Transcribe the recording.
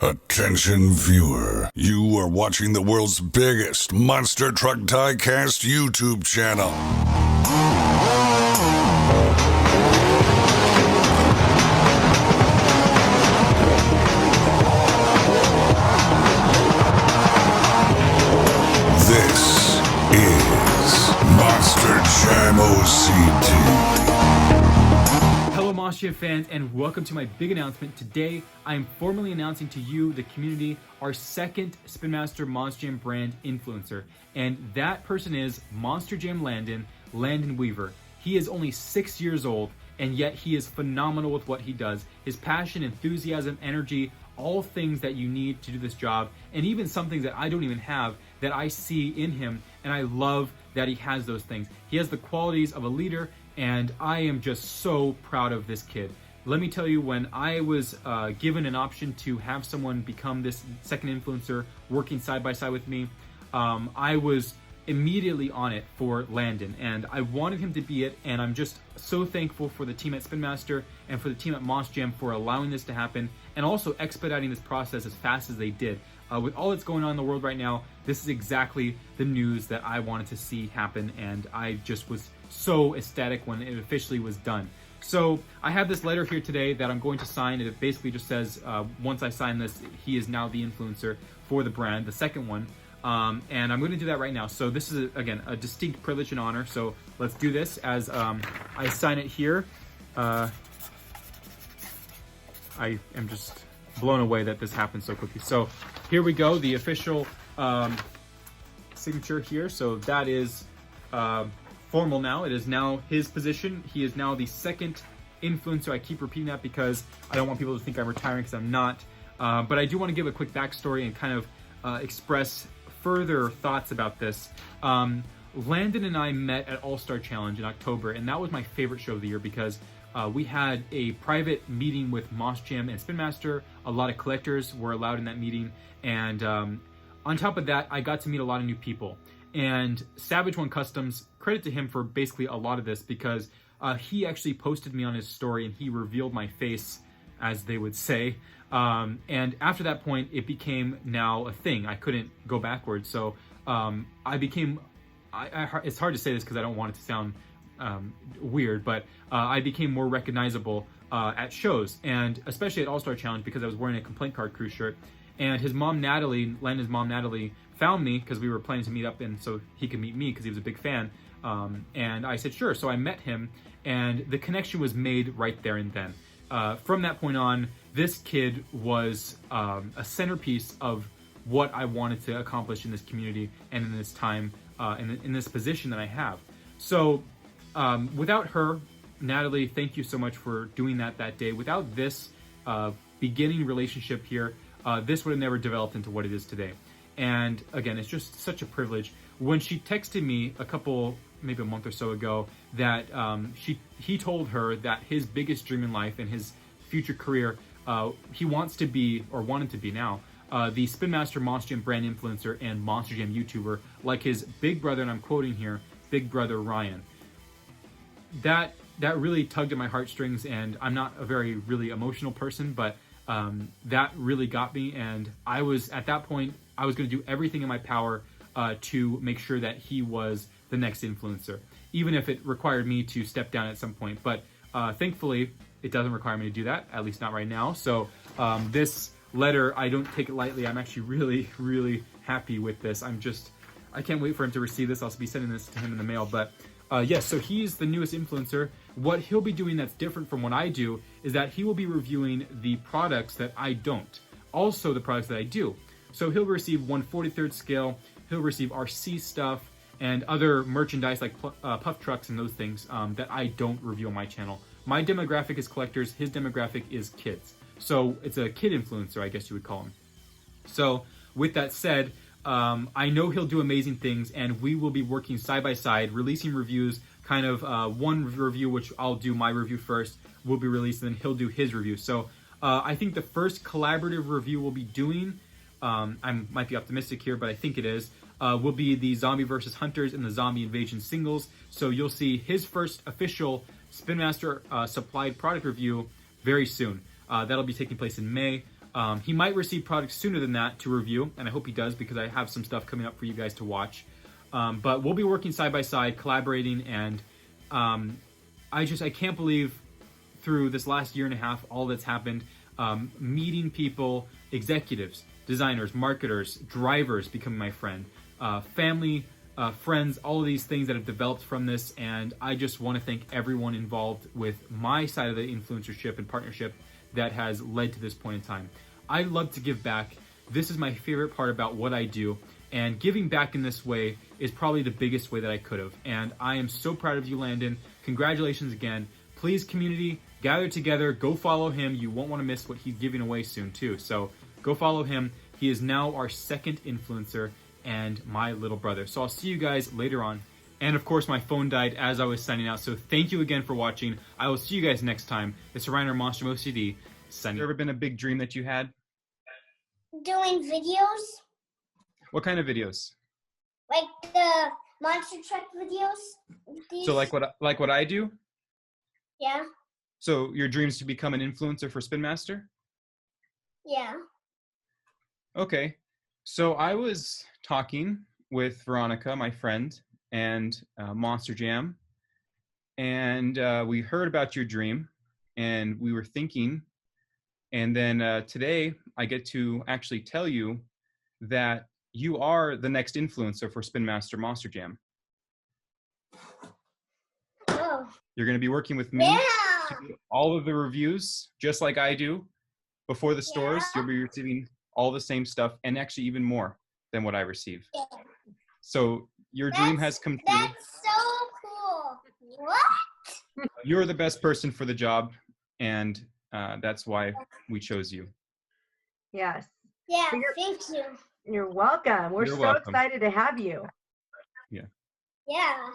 Attention viewer, you are watching the world's biggest monster truck diecast YouTube channel. This is Monster Jam OCD. Hello Monster Jam fans, and welcome to my big announcement. Today I am formally announcing to you, the community, our second Spin Master Monster Jam brand influencer, and that person is Monster Jam Landon Weaver. He is only 6 years old, and yet he is phenomenal with what he does. His passion, enthusiasm, energy, all things that you need to do this job, and even some things that I don't even have that I see in him, and I love that he has those things. He has the qualities of a leader, and I am just so proud of this kid. Let me tell you, when I was given an option to have someone become this second influencer working side by side with me, I was immediately on it for Landon, and I wanted him to be it, and I'm just so thankful for the team at Spin Master and for the team at Monster Jam for allowing this to happen and also expediting this process as fast as they did. With all that's going on in the world right now, this is exactly the news that I wanted to see happen, and I just was so ecstatic when it officially was done. So I have this letter here today that I'm going to sign, and it basically just says, once I sign this, he is now the influencer for the brand, the second one. And I'm going to do that right now. So this is, again, a distinct privilege and honor. So let's do this as I sign it here. I am just blown away that this happened so quickly. So here we go, the official signature here. So that is formal now. It is now his position. He is now the second influencer. I keep repeating that because I don't want people to think I'm retiring, because I'm not. But I do want to give a quick backstory and kind of express further thoughts about this. Landon and I met at All-Star Challenge in October, and that was my favorite show of the year because we had a private meeting with Monster Jam and Spin Master. A lot of collectors were allowed in that meeting, and on top of that, I got to meet a lot of new people. And Savage One Customs, credit to him for basically a lot of this, because he actually posted me on his story and he revealed my face, as they would say. And after that point, it became now a thing. I couldn't go backwards. So I became, it's hard to say this because I don't want it to sound weird, but I became more recognizable at shows, and especially at All-Star Challenge, because I was wearing a complaint card crew shirt. And his mom, Natalie, Landon's mom, Natalie, found me because we were planning to meet up, and so he could meet me because he was a big fan. And I said, sure. So I met him, and the connection was made right there and then. From that point on, this kid was a centerpiece of what I wanted to accomplish in this community and in this time, in this position that I have. So without her, Natalie, thank you so much for doing that day. Without this beginning relationship here, this would have never developed into what it is today. And again, it's just such a privilege. When she texted me maybe a month or so ago, that he told her that his biggest dream in life and his future career, he wants to be, or wanted to be now, the Spin Master Monster Jam brand influencer and Monster Jam YouTuber, like his big brother, and I'm quoting here, big brother Ryan. That really tugged at my heartstrings, and I'm not a very really emotional person, but that really got me. And I was, at that point, I was going to do everything in my power to make sure that he was the next influencer, even if it required me to step down at some point. But thankfully, it doesn't require me to do that, at least not right now. So this letter, I don't take it lightly. I'm actually really, really happy with this. I can't wait for him to receive this. I'll be sending this to him in the mail. But yes, so he's the newest influencer. What he'll be doing that's different from what I do is that he will be reviewing the products that I don't. Also the products that I do. So he'll receive 1/43rd scale, he'll receive RC stuff, and other merchandise like puff trucks and those things that I don't review on my channel. My demographic is collectors, his demographic is kids. So it's a kid influencer, I guess you would call him. So with that said, I know he'll do amazing things, and we will be working side by side, releasing reviews, kind of one review, which I'll do my review first, will be released, and then he'll do his review. So I think the first collaborative review we'll be doing, I might be optimistic here, but I think it is, will be the Zombie vs. Hunters and the Zombie Invasion singles. So you'll see his first official Spin Master supplied product review very soon. That'll be taking place in May. He might receive products sooner than that to review, and I hope he does because I have some stuff coming up for you guys to watch. But we'll be working side by side, collaborating, and I can't believe through this last year and a half all that's happened. Meeting people, executives, designers, marketers, drivers becoming my friend, family, friends, all of these things that have developed from this. And I just want to thank everyone involved with my side of the influencership and partnership that has led to this point in time. I love to give back. This is my favorite part about what I do. And giving back in this way is probably the biggest way that I could have. And I am so proud of you, Landon. Congratulations again. Please, community, gather together. Go follow him. You won't want to miss what he's giving away soon, too. So go follow him. He is now our second influencer and my little brother. So I'll see you guys later on. And of course, my phone died as I was signing out. So thank you again for watching. I will see you guys next time. It's Reiner Monster OCD. Sunny. Ever been a big dream that you had? Doing videos. What kind of videos? Like the monster truck videos. These. So like what I do? Yeah. So your dreams to become an influencer for Spin Master? Yeah. Okay. So I was talking with Veronica, my friend, and Monster Jam, and we heard about your dream, and we were thinking, and then today I get to actually tell you that you are the next influencer for Spin Master Monster Jam. Oh. You're going to be working with me to do all of the reviews, just like I do. Before the stores, you'll be receiving all the same stuff, and actually even more than what I receive. Yeah. So your dream has come true. That's so cool. What? You're the best person for the job, and that's why we chose you. Yes. Yeah, thank you. You're welcome. We're so excited to have you. Yeah. Yeah.